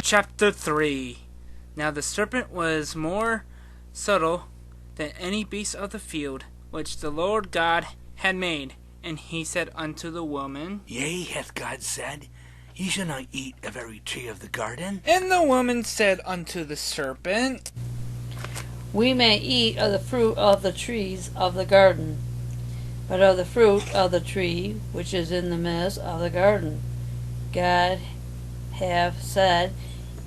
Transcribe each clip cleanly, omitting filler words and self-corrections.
Chapter 3. Now the serpent was more subtle than any beast of the field which the Lord God had made. And he said unto the woman, Yea, hath God said, Ye shall not eat of every tree of the garden? And the woman said unto the serpent, We may eat of the fruit of the trees of the garden, but of the fruit of the tree which is in the midst of the garden, God hath said,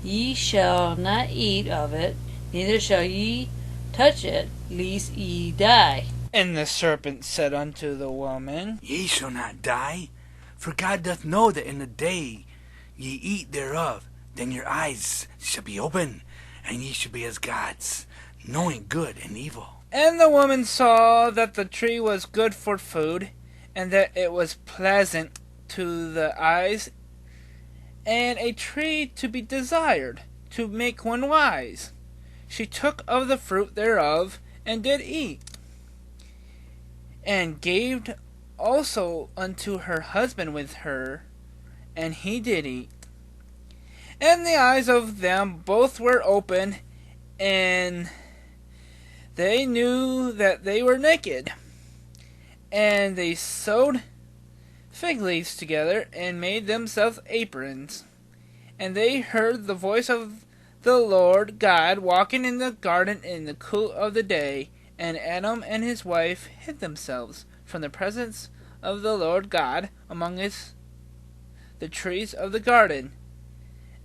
Ye shall not eat of it, neither shall ye touch it, lest ye die. And the serpent said unto the woman, Ye shall not die, for God doth know that in the day ye eat thereof, then your eyes shall be open, and ye shall be as gods, knowing good and evil. And the woman saw that the tree was good for food, and that it was pleasant to the eyes, and a tree to be desired, to make one wise. She took of the fruit thereof, and did eat, and gave also unto her husband with her, and he did eat. And the eyes of them both were open, and they knew that they were naked. And they sewed fig leaves together, and made themselves aprons. And they heard the voice of the Lord God walking in the garden in the cool of the day. And Adam and his wife hid themselves from the presence of the Lord God among the trees of the garden.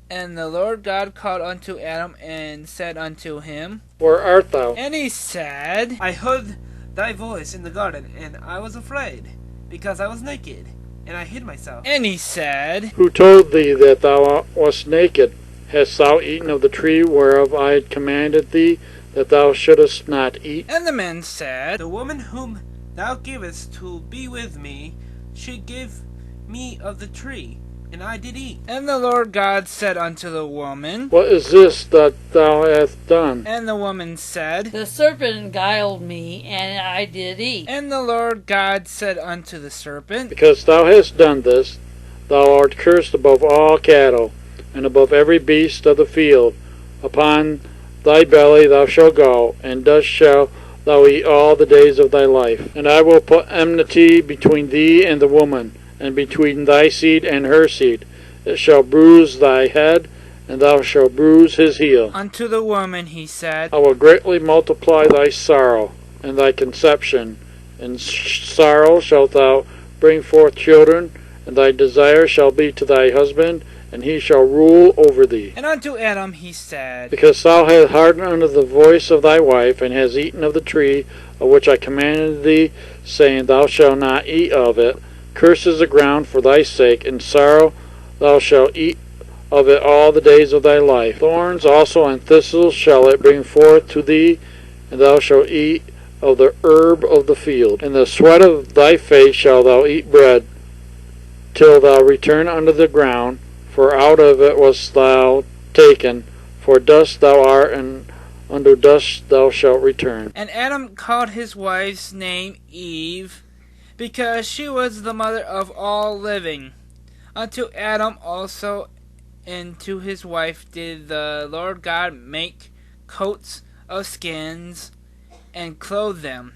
And the Lord God called unto Adam, and said unto him, Where art thou? And he said, I heard thy voice in the garden, and I was afraid, because I was naked, and I hid myself. And he said, Who told thee that thou wast naked? Hast thou eaten of the tree whereof I had commanded thee that thou shouldest not eat? And the man said, The woman whom thou gavest to be with me, she gave me of the tree, and I did eat. And the Lord God said unto the woman, What is this that thou hast done? And the woman said, The serpent guiled me, and I did eat. And the Lord God said unto the serpent, Because thou hast done this, thou art cursed above all cattle, and above every beast of the field. Upon thy belly thou shalt go, and dust shalt thou eat all the days of thy life. And I will put enmity between thee and the woman, and between thy seed and her seed. It shall bruise thy head, and thou shalt bruise his heel. Unto the woman he said, I will greatly multiply thy sorrow and thy conception. In sorrow shalt thou bring forth children, and thy desire shall be to thy husband, and he shall rule over thee. And unto Adam he said, Because thou hast hardened unto the voice of thy wife, and hast eaten of the tree of which I commanded thee, saying, Thou shalt not eat of it. Cursed is the ground for thy sake, and sorrow thou shalt eat of it all the days of thy life. Thorns also and thistles shall it bring forth to thee, and thou shalt eat of the herb of the field. In the sweat of thy face shalt thou eat bread, till thou return unto the ground, for out of it wast thou taken, for dust thou art, and unto dust thou shalt return. And Adam called his wife's name Eve, because she was the mother of all living. Unto Adam also and to his wife did the Lord God make coats of skins, and clothe them.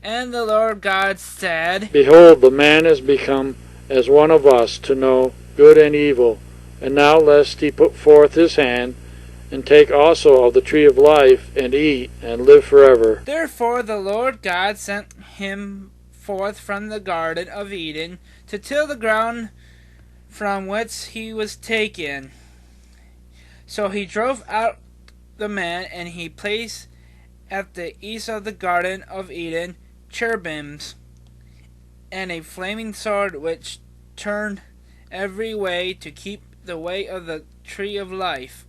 And the Lord God said, Behold, the man is become as one of us, to know good and evil. And now lest he put forth his hand, and take also of the tree of life, and eat, and live forever. Therefore the Lord God sent him forth from the garden of Eden, to till the ground from whence he was taken. So he drove out the man, and he placed at the east of the garden of Eden cherubims, and a flaming sword which turned every way to keep the way of the tree of life.